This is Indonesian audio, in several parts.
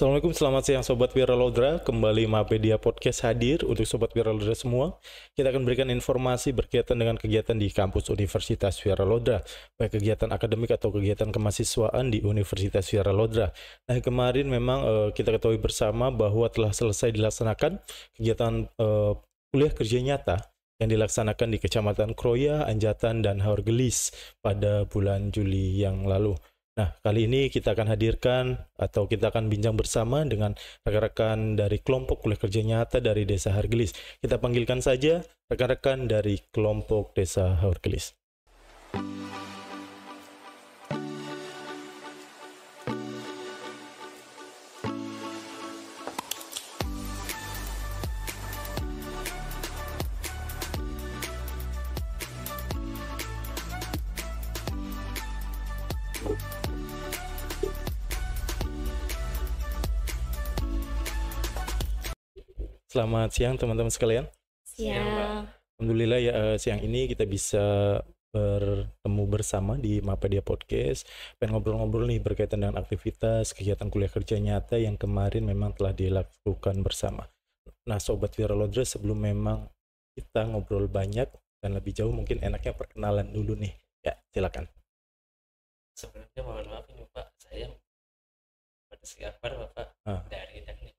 Assalamualaikum, selamat siang Sobat Wiralodra. Kembali Mapedia Podcast hadir untuk Sobat Wiralodra semua. Kita akan berikan informasi berkaitan dengan kegiatan di kampus Universitas Wiralodra, baik kegiatan akademik atau kegiatan kemahasiswaan di Universitas Wiralodra. Nah, kemarin memang kita ketahui bersama bahwa telah selesai dilaksanakan kegiatan kuliah kerja nyata yang dilaksanakan di Kecamatan Kroya, Anjatan, dan Haurgelis pada bulan Juli yang lalu. Nah, kali ini kita akan hadirkan atau kita akan bincang bersama dengan rekan-rekan dari kelompok kuliah kerja nyata dari Desa Haurgelis. Kita panggilkan saja rekan-rekan dari kelompok Desa Haurgelis. Selamat siang teman-teman sekalian. Siang. Alhamdulillah ya siang ini kita bisa bertemu bersama di Mapedia Podcast. Pengen ngobrol-ngobrol nih berkaitan dengan aktivitas kegiatan kuliah kerja nyata yang kemarin memang telah dilakukan bersama. Nah Sobat Wiralodra, sebelum memang kita ngobrol banyak dan lebih jauh, mungkin enaknya perkenalan dulu nih. Ya silakan. Sebelumnya mohon maaf ini Pak, saya pada siapar Bapak dari teknik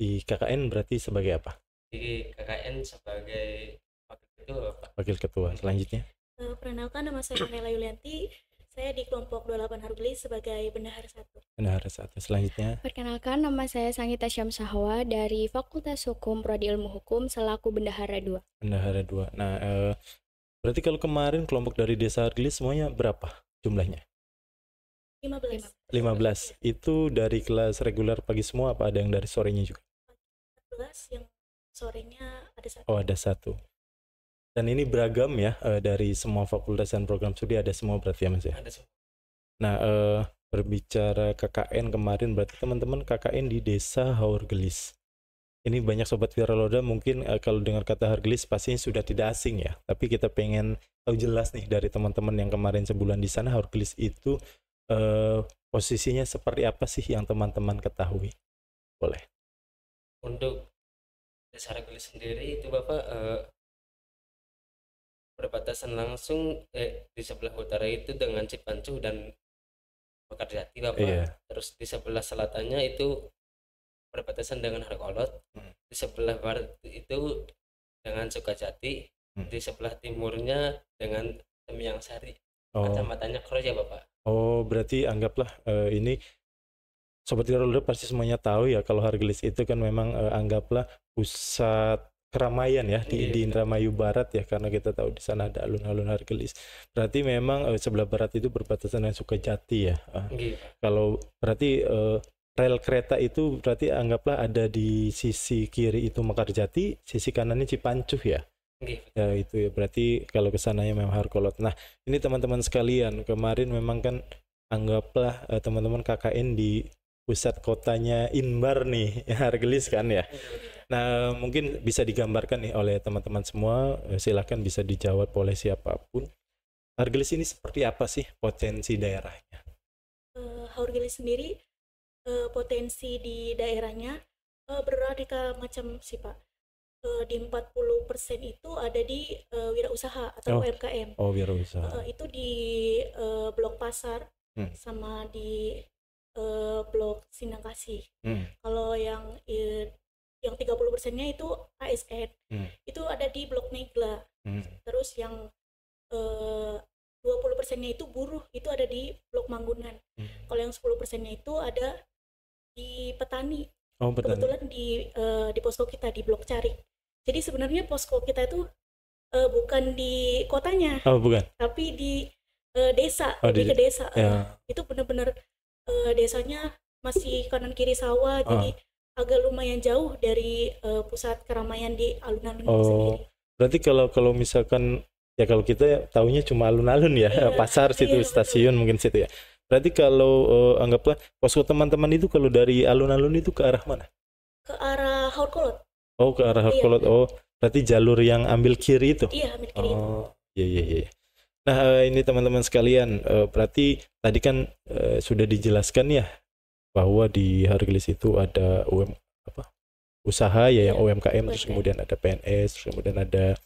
Di KKN berarti sebagai apa? di KKN sebagai wakil ketua Bapak. Wakil ketua. Selanjutnya? Perkenalkan, nama saya Nela Yulianti. Saya di kelompok 28 Haurgelis sebagai bendahara 1. Bendahara 1. Selanjutnya? Perkenalkan, nama saya Sanggita Syamsahwa dari Fakultas Hukum Prodi Ilmu Hukum selaku bendahara 2. Bendahara 2. Nah, berarti kalau kemarin kelompok dari Desa Haurgelis semuanya berapa jumlahnya? 15. 15. Itu dari kelas reguler pagi semua apa ada yang dari sorenya juga? 14, yang sorenya ada 1. Oh, ada 1. Dan ini beragam ya, dari semua fakultas dan program studi ada semua berarti ya Mas ya? Ada semua. Nah, berbicara KKN kemarin, berarti teman-teman KKN di Desa Haurgelis. Ini banyak Sobat Wiralodra mungkin kalau dengar kata Haurgelis pastinya sudah tidak asing ya. Tapi kita pengen tahu jelas nih dari teman-teman yang kemarin sebulan di sana, Haurgelis itu posisinya seperti apa sih yang teman-teman ketahui? Boleh. Untuk Desa Haurgelis sendiri itu Bapak berbatasan langsung di sebelah utara itu dengan Cipancuh dan Mekarjati Bapak. Iya. Terus di sebelah selatannya itu berbatasan dengan Harkolot. Di sebelah barat itu dengan Sukajati. Di sebelah timurnya dengan Temyang Sari. Kecamatannya Kroya Bapak. Oh, berarti anggaplah ini Sobat Wiralodra pasti semuanya tahu ya kalau Haurgelis itu kan memang anggaplah pusat keramaian ya di Indramayu Barat ya, karena kita tahu di sana ada alun-alun Haurgelis. Berarti memang sebelah barat itu berbatasan dengan Sukajati ya. Kalau berarti rel kereta itu berarti anggaplah ada di sisi kiri itu Mekarjati, sisi kanannya Cipancuh ya. Ya itu ya, berarti kalau kesananya memang Harkolot. Nah ini teman-teman sekalian, kemarin memang kan anggaplah teman-teman KKN di pusat kotanya Inbar nih, Haurgelis kan ya. Nah mungkin bisa digambarkan nih oleh teman-teman semua, silahkan bisa dijawab oleh siapapun. Haurgelis ini seperti apa sih potensi daerahnya? Haurgelis sendiri potensi di daerahnya beraneka macam sih Pak. Di 40% itu ada di wirausaha atau UMKM. Oh, wirausaha. Itu di Blok Pasar sama di Blok Sindangkasih. Kalau yang 30%-nya itu ASN. Itu ada di Blok Negla. Terus yang 20%-nya itu buruh, itu ada di Blok Manggunan. Kalau yang 10%-nya itu ada di petani. Kebetulan di posko kita di Blok Carik. Jadi sebenarnya posko kita itu bukan di kotanya, bukan, tapi di desa, lebih ke desa. Itu benar-benar desanya masih kanan kiri sawah, jadi agak lumayan jauh dari pusat keramaian di alun-alun sendiri. Berarti kalau misalkan ya kalau kita taunya cuma alun-alun ya, pasar situ, stasiun mungkin situ ya. Berarti kalau anggaplah posko teman-teman itu kalau dari alun-alun itu ke arah mana? Ke arah Haurkolot. Oh, ke arah Haurkolot. Oh, berarti jalur yang ambil kiri itu? Iya, ambil kiri. Oh, iya. Nah, ini teman-teman sekalian, berarti tadi kan sudah dijelaskan ya bahwa di Harglis itu ada usaha ya, yang UMKM, terus kemudian ada PNS, terus kemudian ada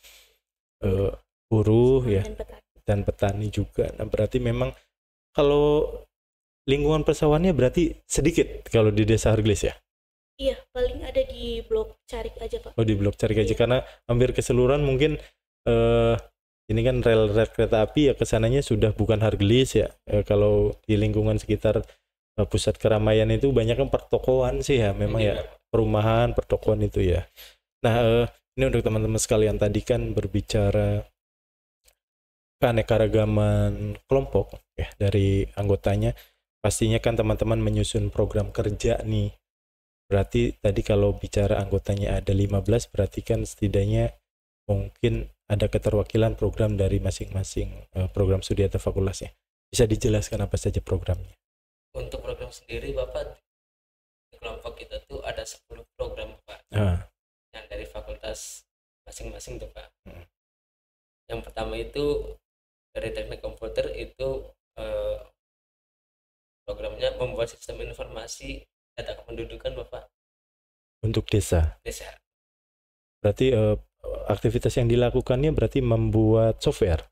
buruh ya, dan petani juga. Nah berarti memang kalau lingkungan persawahannya berarti sedikit kalau di desa Harglis ya? Iya, paling ada di Blok Carik aja Pak. Oh di Blok Carik aja, karena hampir keseluruhan mungkin ini kan rel kereta api ya, kesananya sudah bukan Harglis ya. Kalau di lingkungan sekitar pusat keramaian itu banyak kan pertokoan sih ya, memang ya, perumahan, pertokoan itu ya. Nah ini untuk teman-teman sekalian, tadi kan berbicara keanekaragaman kelompok ya dari anggotanya. Pastinya kan teman-teman menyusun program kerja nih. Berarti tadi kalau bicara anggotanya ada 15, berarti kan setidaknya mungkin ada keterwakilan program dari masing-masing program studi atau fakultasnya. Bisa dijelaskan apa saja programnya? Untuk program sendiri Bapak, di kelompok kita tuh ada 10 program Pak. Yang dari fakultas masing-masing tuh Pak. Yang pertama itu dari teknik komputer itu programnya membuat sistem informasi data kependudukan Bapak. Untuk desa? Desa. Berarti aktivitas yang dilakukannya berarti membuat software?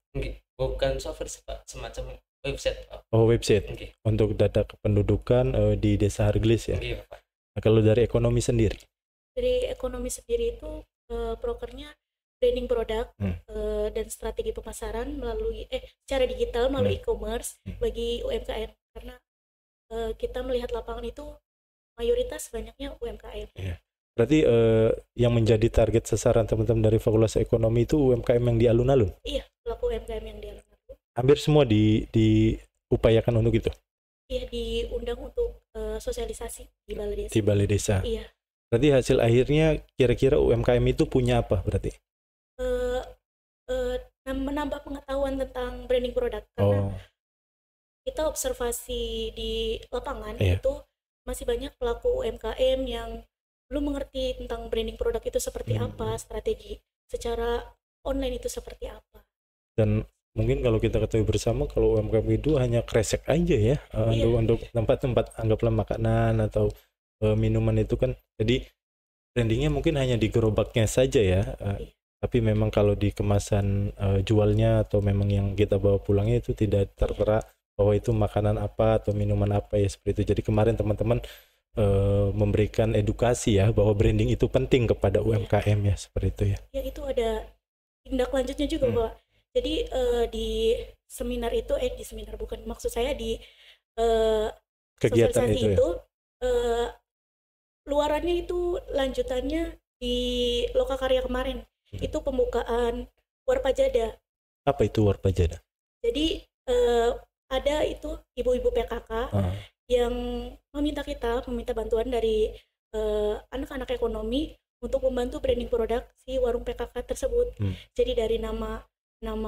Bukan software Pak, semacam website Pak. Oh website, untuk data kependudukan di desa Harglis ya? Iya Pak. Nah, kalau dari ekonomi sendiri? Dari ekonomi sendiri itu prokernya branding produk dan strategi pemasaran melalui secara digital melalui e-commerce bagi UMKM, karena kita melihat lapangan itu mayoritas banyaknya UMKM. Iya. Berarti yang menjadi target sasaran teman-teman dari Fakultas Ekonomi itu UMKM yang di alun-alun? Iya, pelaku UMKM yang di alun-alun. Hampir semua diupayakan untuk itu? Iya, diundang untuk sosialisasi di balai desa. Di balai desa? Iya. Berarti hasil akhirnya kira-kira UMKM itu punya apa berarti? Menambah pengetahuan tentang branding produk, karena kita observasi di lapangan itu masih banyak pelaku UMKM yang belum mengerti tentang branding produk itu seperti apa, strategi secara online itu seperti apa. Dan mungkin kalau kita ketahui bersama, kalau UMKM itu hanya kresek aja ya, untuk tempat-tempat anggaplah makanan atau minuman itu kan, jadi brandingnya mungkin hanya di gerobaknya saja ya. Tapi memang kalau di kemasan jualnya atau memang yang kita bawa pulangnya itu tidak tertera bahwa itu makanan apa atau minuman apa ya, seperti itu. Jadi kemarin teman-teman memberikan edukasi ya bahwa branding itu penting kepada UMKM ya, seperti itu ya. Ya, itu ada tindak lanjutnya juga Pak. Jadi di seminar itu di seminar bukan, maksud saya di kegiatan itu luarannya itu lanjutannya di Lokakarya kemarin. Itu pembukaan Warpajada. Apa itu Warpajada? Jadi ada itu ibu-ibu PKK yang meminta bantuan dari anak-anak ekonomi untuk membantu branding produk si warung PKK tersebut. Jadi dari nama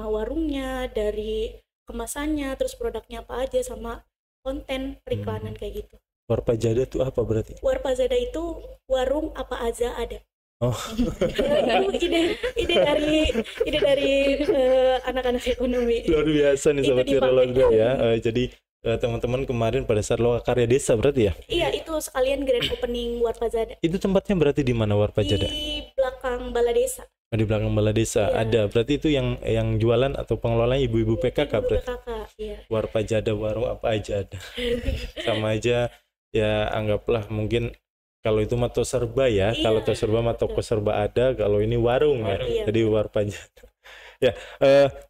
warungnya, dari kemasannya, terus produknya apa aja, sama konten periklanan kayak gitu. Warpajada itu apa berarti? Warpajada itu warung apa aja ada. Oh. ide dari anak-anak ekonomi. Luar biasa nih Sobat Virologi ya. Jadi teman-teman kemarin pada saat Lokakarya Desa berarti ya? Iya, itu sekalian grand opening Warpajada. Itu tempatnya berarti di mana Warpajada? Di belakang Balai Desa. Di belakang Balai Desa ada. Berarti itu yang jualan atau pengelolanya ibu-ibu PKK berarti? PKK, iya. Warpajada, warung apa aja ada. Sama aja ya, anggaplah mungkin kalau itu mah toko serba ya, kalau toko serba mah toko serba ada, kalau ini warung ya, jadi Warpajada. Ya,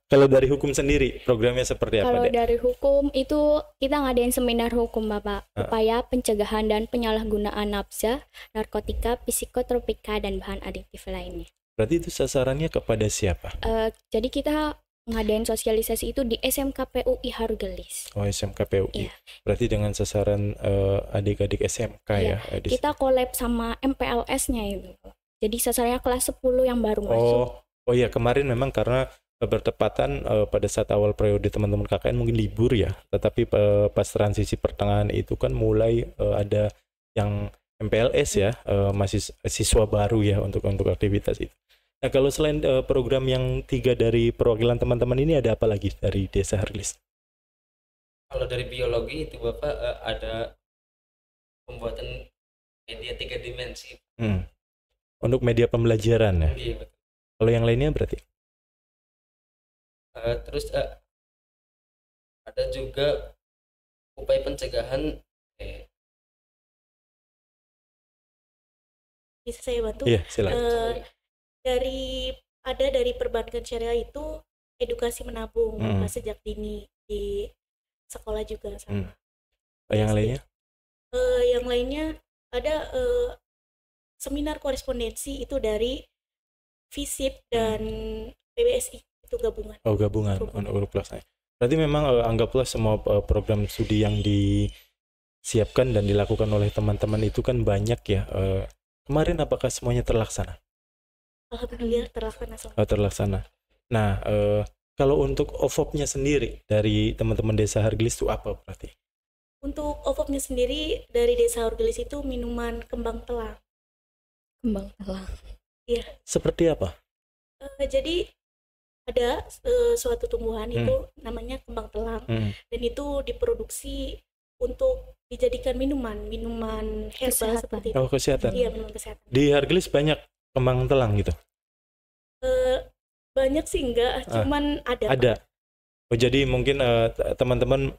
kalau dari hukum sendiri programnya seperti apa? Kalau dari hukum itu kita ngadain seminar hukum Bapak, upaya pencegahan dan penyalahgunaan nafsa, narkotika, psikotropika dan bahan adiktif lainnya. Berarti itu sasarannya kepada siapa? Jadi kita ngadain sosialisasi itu di SMKPUI Harglis. Oh, SMKPUI. Iya. Berarti dengan sasaran adik-adik SMK ya. Kita collab sama MPLS-nya itu. Jadi sasarannya kelas 10 yang baru masuk. Oh iya, kemarin memang karena bertepatan pada saat awal periode teman-teman KKN mungkin libur ya. Tetapi pas transisi pertengahan itu kan mulai ada yang MPLS ya, masih siswa baru ya untuk aktivitas itu. Nah, kalau selain program yang 3 dari perwakilan teman-teman ini, ada apa lagi dari Desa Harglis? Kalau dari biologi itu Bapak ada pembuatan media 3 dimensi. Untuk media pembelajaran ya. Iya, betul. Kalau yang lainnya berarti? Terus ada juga upaya pencegahan. Bisa saya bantu? Iya, silakan. Dari perbankan syariah itu edukasi menabung sejak dini di sekolah juga sama. Yang lainnya? Yang lainnya ada seminar korespondensi itu dari FISIP dan PBSI, itu gabungan. Oh, gabungan. Berarti memang anggaplah semua program studi yang disiapkan dan dilakukan oleh teman-teman itu kan banyak ya. Kemarin apakah semuanya terlaksana? Alhamdulillah terlaksana. Terlaksana. Nah, kalau untuk OVOP-nya sendiri dari teman-teman Desa Hargelis itu apa berarti? Untuk OVOP-nya sendiri dari Desa Hargelis itu minuman kembang telang. Kembang telang. Iya. Seperti apa? Jadi ada suatu tumbuhan itu namanya kembang telang dan itu diproduksi untuk dijadikan minuman herbal seperti itu. Oh, kesehatan. Iya, minuman kesehatan. Di Hargelis banyak kembang telang gitu? Banyak sih enggak, cuman ada. Ada. Oh, jadi mungkin teman-teman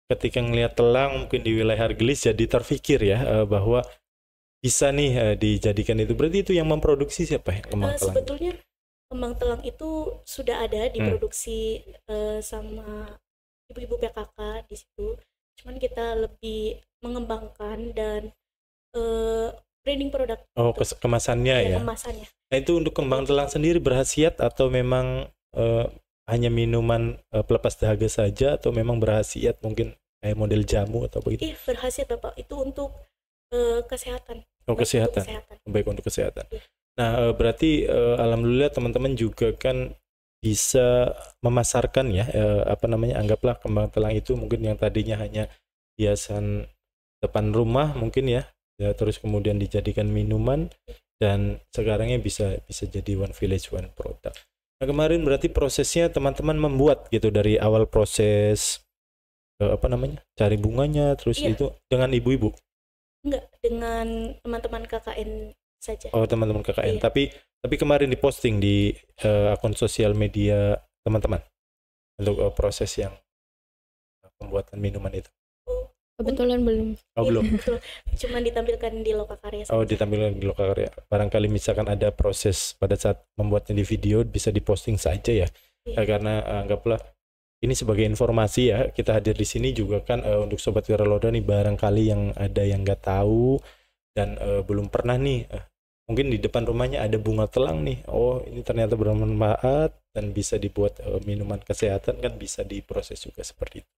ketika ngelihat telang mungkin di wilayah Hargelis jadi terfikir ya bahwa bisa nih dijadikan itu. Berarti itu yang memproduksi siapa ya kembang telang? Sebetulnya kembang telang itu sudah ada diproduksi sama ibu-ibu PKK di situ. Cuman kita lebih mengembangkan dan branding produk. Oh, kemasannya ya. Kemasannya. Nah, itu untuk kembang telang sendiri berkhasiat atau memang hanya minuman pelepas dahaga saja atau memang berkhasiat mungkin kayak model jamu atau begitu? Berkhasiat Bapak, itu untuk kesehatan. Oh, kesehatan. Baik, untuk kesehatan. Nah, berarti alhamdulillah teman-teman juga kan bisa memasarkan ya anggaplah kembang telang itu mungkin yang tadinya hanya hiasan depan rumah mungkin ya terus kemudian dijadikan minuman dan sekarangnya bisa jadi one village one product. Nah, kemarin berarti prosesnya teman-teman membuat gitu dari awal proses cari bunganya terus itu dengan ibu-ibu? Enggak, dengan teman-teman KKN saja. Oh, teman-teman KKN. Iya. Tapi kemarin diposting di akun sosial media teman-teman untuk proses yang pembuatan minuman itu. Kebetulan belum. Oh, belum. Cuma ditampilkan di Lokakarya. Oh, ditampilkan di Lokakarya. Barangkali misalkan ada proses pada saat membuatnya di video bisa diposting saja ya. Karena anggaplah ini sebagai informasi ya, kita hadir di sini juga kan untuk Sobat Wiraloda nih barangkali yang ada yang nggak tahu dan belum pernah nih mungkin di depan rumahnya ada bunga telang nih. Oh, ini ternyata bermanfaat dan bisa dibuat minuman kesehatan, kan bisa diproses juga seperti itu.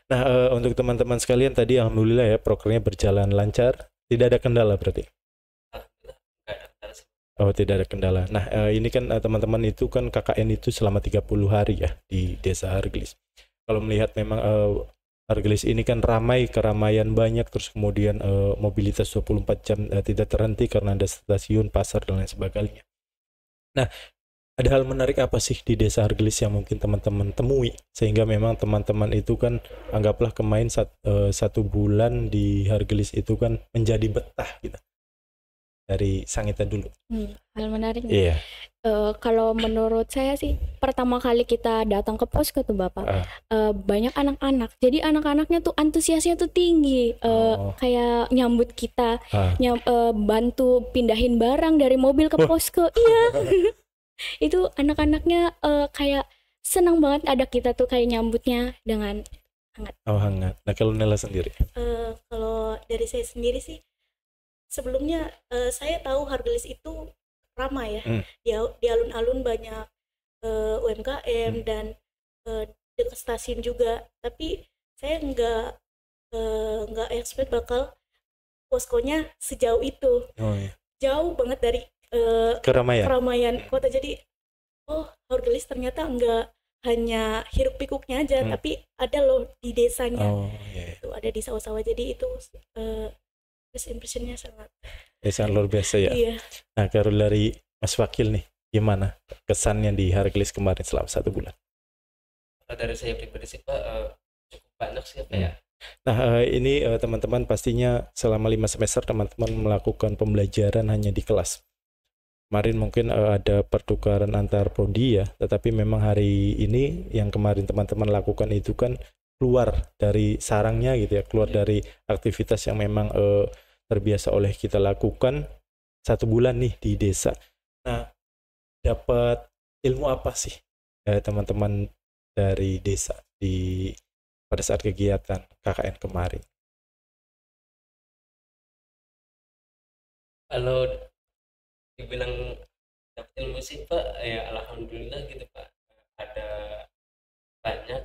Nah, untuk teman-teman sekalian tadi alhamdulillah ya programnya berjalan lancar, tidak ada kendala berarti? Oh, tidak ada kendala. Nah, ini kan teman-teman itu kan KKN itu selama 30 hari ya di Desa Hargelis. Kalau melihat memang Hargelis ini kan ramai, keramaian banyak, terus kemudian mobilitas 24 jam tidak terhenti karena ada stasiun, pasar, dan lain sebagainya. Nah, ada hal menarik apa sih di Desa Hargelis yang mungkin teman-teman temui sehingga memang teman-teman itu kan anggaplah kemarin 1 bulan di Hargelis itu kan menjadi betah gitu. Dari Sangita dulu. Hal menarik. Iya. Kalau menurut saya sih pertama kali kita datang ke posko tuh Bapak, banyak anak-anak. Jadi anak-anaknya tuh antusiasnya tuh tinggi, kayak nyambut kita, bantu pindahin barang dari mobil ke posko. Iya. Itu anak-anaknya kayak senang banget ada kita tuh kayak nyambutnya dengan hangat. Oh, hangat. Nah, kalau Nela sendiri? Kalau dari saya sendiri sih sebelumnya saya tahu Hargelis itu ramai ya. Di alun-alun banyak UMKM dan dekat stasiun juga. Tapi saya nggak expect bakal poskonya sejauh itu. Oh, iya. Jauh banget dari keramaian kota. Jadi Hargelis ternyata nggak hanya hiruk pikuknya aja, tapi ada loh di desanya. Itu ada di sawah-sawah. Jadi itu first impressionnya sangat luar biasa ya. Iya. Nah, kalau dari Mas Wakil nih, gimana kesannya di Hargelis kemarin selama 1 bulan? Dari saya pribadi sih Pak, cukup banyak sih Pak ya. Nah, ini teman-teman pastinya selama 5 semester teman-teman melakukan pembelajaran hanya di kelas. Kemarin mungkin ada pertukaran antar prodi ya, tetapi memang hari ini yang kemarin teman-teman lakukan itu kan keluar dari sarangnya gitu ya, keluar dari aktivitas yang memang terbiasa oleh kita lakukan 1 bulan nih di desa. Nah, dapat ilmu apa sih teman-teman dari desa pada saat kegiatan KKN kemarin? Kalau dibilang dapat ilmu sih Pak, ya alhamdulillah gitu Pak, ada banyak,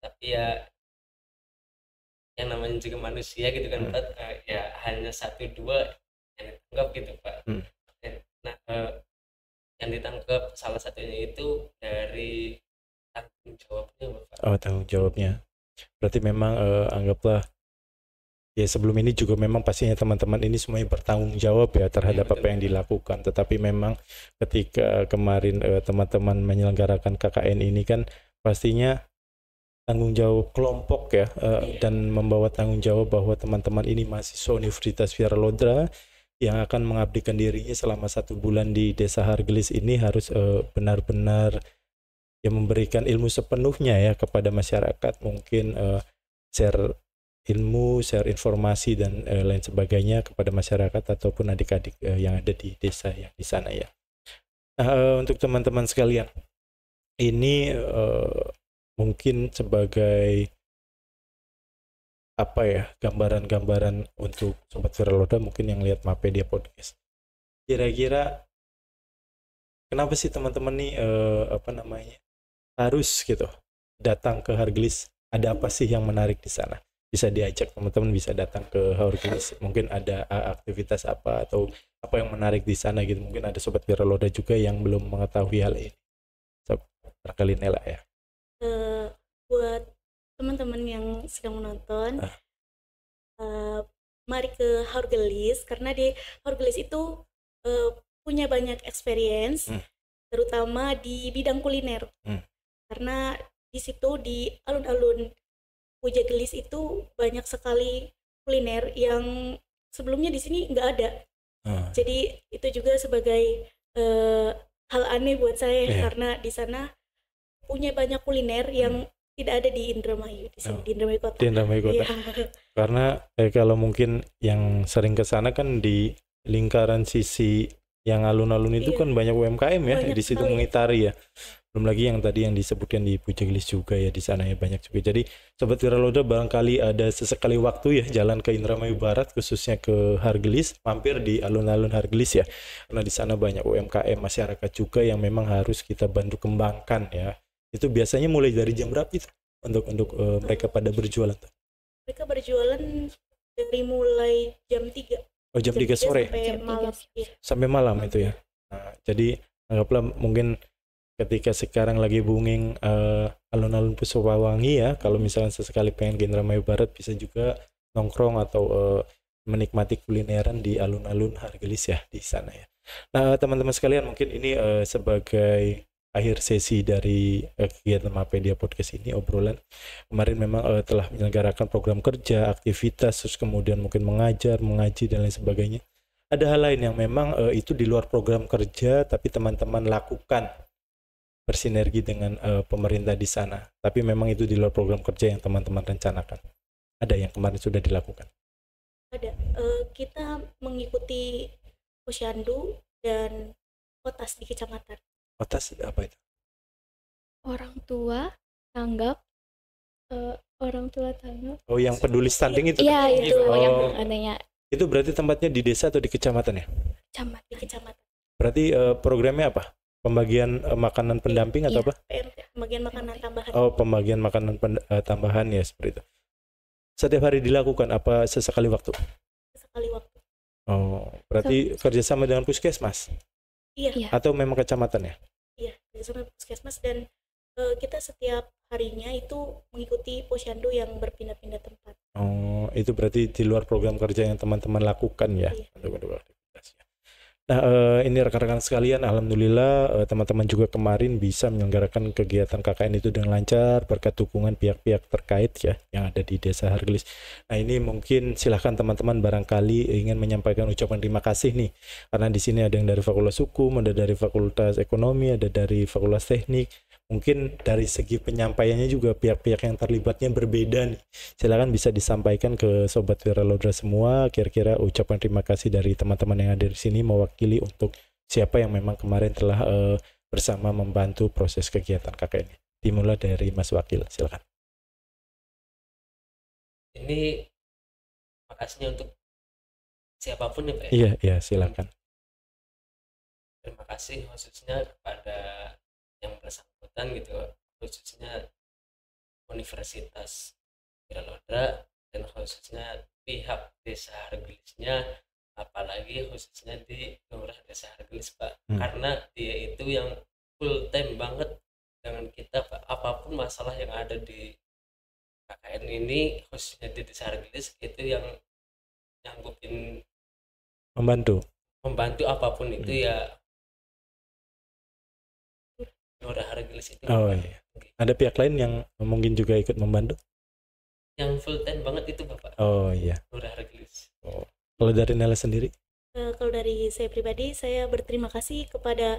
tapi ya yang namanya juga manusia gitu kan Pak, ya hanya 1-2 yang ditangkap gitu Pak. Nah, yang ditangkap salah satunya itu dari tanggung jawabnya Bapak. Oh, tanggung jawabnya. Berarti memang anggaplah ya sebelum ini juga memang pastinya teman-teman ini semuanya bertanggung jawab ya terhadap apa yang dilakukan. Tetapi memang ketika kemarin teman-teman menyelenggarakan KKN ini kan pastinya tanggung jawab kelompok ya, dan membawa tanggung jawab bahwa teman-teman ini mahasiswa Universitas Vieralodra yang akan mengabdikan dirinya selama 1 bulan di Desa Hargelis ini harus benar-benar ya memberikan ilmu sepenuhnya ya kepada masyarakat, mungkin share ilmu, share informasi dan lain sebagainya kepada masyarakat ataupun adik-adik yang ada di desa yang di sana ya. Nah, untuk teman-teman sekalian, ini mungkin sebagai apa ya, gambaran-gambaran untuk Sobat Vieralodra mungkin yang lihat Mapedia Podcast. Kira-kira kenapa sih teman-teman nih harus gitu datang ke Hargelis? Ada apa sih yang menarik di sana? Bisa diajak teman-teman, bisa datang ke Hargelis. Mungkin ada aktivitas apa atau apa yang menarik di sana gitu. Mungkin ada Sobat Vieralodra juga yang belum mengetahui hal ini. Barangkali Nela ya. Buat teman-teman yang sedang menonton, mari ke Hargelis, karena di Hargelis itu punya banyak experience, terutama di bidang kuliner. Karena di situ di alun-alun Pujagelis itu banyak sekali kuliner yang sebelumnya di sini nggak ada. Jadi itu juga sebagai hal aneh buat saya, karena di sana punya banyak kuliner yang tidak ada di Indramayu, di sini di Indramayu Kota. Di Indramayu Kota. Karena kalau mungkin yang sering ke sana kan di lingkaran sisi yang alun-alun itu kan banyak UMKM ya, banyak di situ sekali. mengitari ya. Belum lagi yang tadi yang disebutkan di Pujagelis juga ya, di sana ya banyak juga. Jadi Sobat Vieralodra barangkali ada sesekali waktu ya jalan ke Indramayu Barat, khususnya ke Hargelis, mampir di alun-alun Hargelis ya. Karena di sana banyak UMKM masyarakat juga yang memang harus kita bantu kembangkan ya. Itu biasanya mulai dari jam berapa itu untuk mereka pada berjualan? Mereka berjualan dari mulai jam 3. Oh, jam 3 sore sampai malam. sampai malam itu ya. Nah, jadi anggaplah mungkin ketika sekarang lagi booming alun-alun Puspawangi ya, kalau misalnya sesekali pengen ke Indramayu Barat bisa juga nongkrong atau menikmati kulineran di alun-alun Hargelis ya di sana ya. Nah, teman-teman sekalian, mungkin ini sebagai akhir sesi dari kegiatan Mapedia Podcast ini, obrolan kemarin memang telah menyelenggarakan program kerja, aktivitas, terus kemudian mungkin mengajar, mengaji dan lain sebagainya. Ada hal lain yang memang itu di luar program kerja tapi teman-teman lakukan bersinergi dengan pemerintah di sana, tapi memang itu di luar program kerja yang teman-teman rencanakan. Ada yang kemarin sudah dilakukan? Ada. Kita mengikuti posyandu dan kotas di kecamatan. Kotas apa itu? Orang tua tanggap. Oh, yang peduli stunting itu? Iya, itu yang Oh, adanya itu berarti tempatnya di desa atau di kecamatan ya? Di kecamatan. Berarti programnya apa? Pembagian makanan pendamping atau apa? PMT, pembagian makanan tambahan. Oh, pembagian makanan tambahan ya, seperti itu. Setiap hari dilakukan apa sesekali waktu? Sekali waktu. Oh, berarti kerjasama dengan puskesmas? Iya. Atau memang kecamatan ya? Iya, kerjasama puskesmas, dan kita setiap harinya itu mengikuti posyandu yang berpindah-pindah tempat. Oh, itu berarti di luar program kerja yang teman-teman lakukan ya? Iya. Untuk aktivitas ya. Nah, ini rekan-rekan sekalian, alhamdulillah teman-teman juga kemarin bisa menyelenggarakan kegiatan KKN itu dengan lancar berkat dukungan pihak-pihak terkait ya yang ada di Desa Hargelis. Nah, ini mungkin silahkan teman-teman barangkali ingin menyampaikan ucapan terima kasih nih, karena di sini ada yang dari Fakultas Hukum, ada dari Fakultas Ekonomi, ada dari Fakultas Teknik. Mungkin dari segi penyampaiannya juga pihak-pihak yang terlibatnya berbeda nih. Silakan bisa disampaikan ke Sobat Wiralodra semua, kira-kira ucapan terima kasih dari teman-teman yang ada di sini mewakili untuk siapa yang memang kemarin telah bersama membantu proses kegiatan KKN. Dimulai dari Mas Wakil, silakan. Ini makasihnya untuk siapapun ya Pak. Iya, silakan. Terima kasih khususnya kepada yang bersangkutan gitu, khususnya Universitas Wiralodra dan khususnya pihak Desa Hargelisnya, apalagi khususnya di Lurah Desa Hargelis Pak, karena dia itu yang full time banget dengan kita Pak. Apapun masalah yang ada di KKN ini khususnya di Desa Hargelis itu yang nyanggupin, membantu apapun itu ya Lurah Hargelis itu. Iya. Ada pihak lain yang mungkin juga ikut membantu? Yang full time banget itu Bapak. Iya. Lurah Hargelis. Kalau dari Nela sendiri? Kalau dari saya pribadi, saya berterima kasih kepada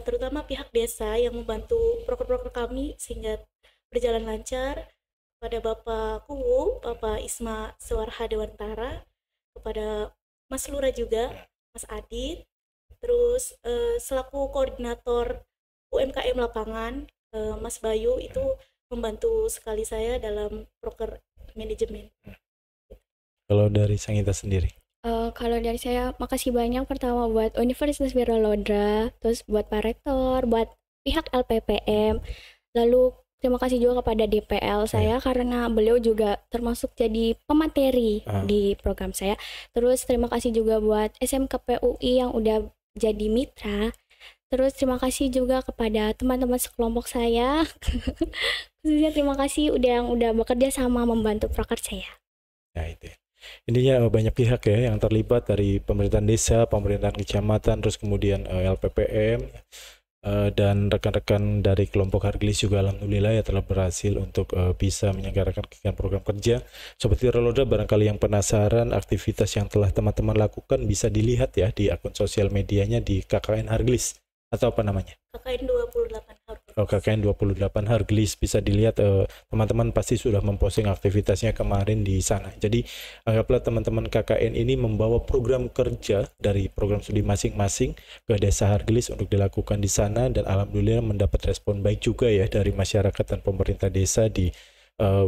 terutama pihak desa yang membantu proker-proker kami sehingga berjalan lancar, kepada Bapak Kuwu, Bapak Isma Sewarha Dewantara, kepada Mas Lura juga, Mas Adit, terus selaku koordinator UMKM lapangan, Mas Bayu itu membantu sekali saya dalam proker manajemen. Kalau dari Sangita sendiri? Kalau dari saya, makasih banyak pertama buat Universitas Wiralodra, terus buat Pak Rektor, buat pihak LPPM, lalu terima kasih juga kepada DPL saya karena beliau juga termasuk jadi pemateri di program saya. Terus terima kasih juga buat SMKPUI yang udah jadi mitra. Terus terima kasih juga kepada teman-teman sekelompok saya. Khususnya terima kasih yang udah bekerja sama membantu proker saya. Nah, itu. Intinya banyak pihak ya yang terlibat dari pemerintahan desa, pemerintahan kecamatan, terus kemudian LPPM dan rekan-rekan dari kelompok Hargelis juga alhamdulillah ya telah berhasil untuk bisa menyelenggarakan kegiatan program kerja. Sobat Wiralodra, barangkali yang penasaran aktivitas yang telah teman-teman lakukan bisa dilihat ya di akun sosial medianya di KKN Hargelis. Atau apa namanya? KKN 28 Hargelis. KKN 28 Hargelis, bisa dilihat teman-teman pasti sudah memposting aktivitasnya kemarin di sana. Jadi anggaplah teman-teman KKN ini membawa program kerja dari program studi masing-masing ke Desa Hargelis untuk dilakukan di sana, dan alhamdulillah mendapat respon baik juga ya dari masyarakat dan pemerintah desa di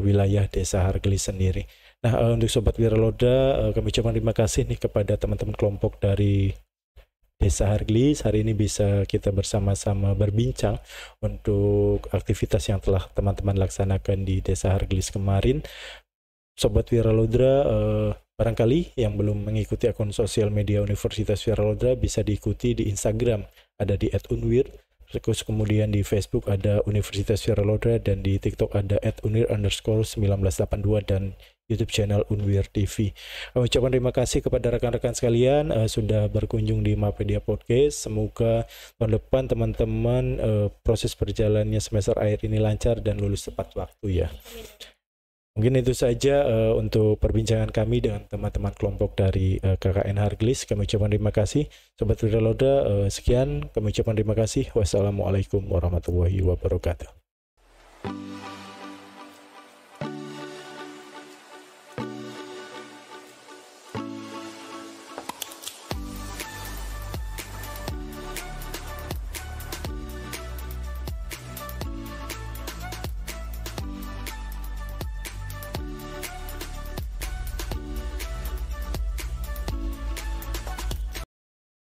wilayah Desa Hargelis sendiri. Nah, untuk Sobat Wiralodra, kami ucapkan terima kasih nih kepada teman-teman kelompok dari Desa Hargelis. Hari ini bisa kita bersama-sama berbincang untuk aktivitas yang telah teman-teman laksanakan di Desa Hargelis kemarin. Sobat Wiralodra, barangkali yang belum mengikuti akun sosial media Universitas Wiralodra bisa diikuti di Instagram, ada di @unwir, terus kemudian di Facebook ada Universitas Wiralodra, dan di TikTok ada @unwir_1982 dan YouTube channel Unwir TV. Kami ucapkan terima kasih kepada rekan-rekan sekalian sudah berkunjung di Mapedia Podcast. Semoga tahun depan teman-teman proses perjalanannya semester akhir ini lancar dan lulus tepat waktu ya. Mungkin itu saja untuk perbincangan kami dengan teman-teman kelompok dari KKN Hargelis. Kami ucapkan terima kasih. Sobat Wiralodra, sekian. Kami ucapkan terima kasih. Wassalamualaikum warahmatullahi wabarakatuh.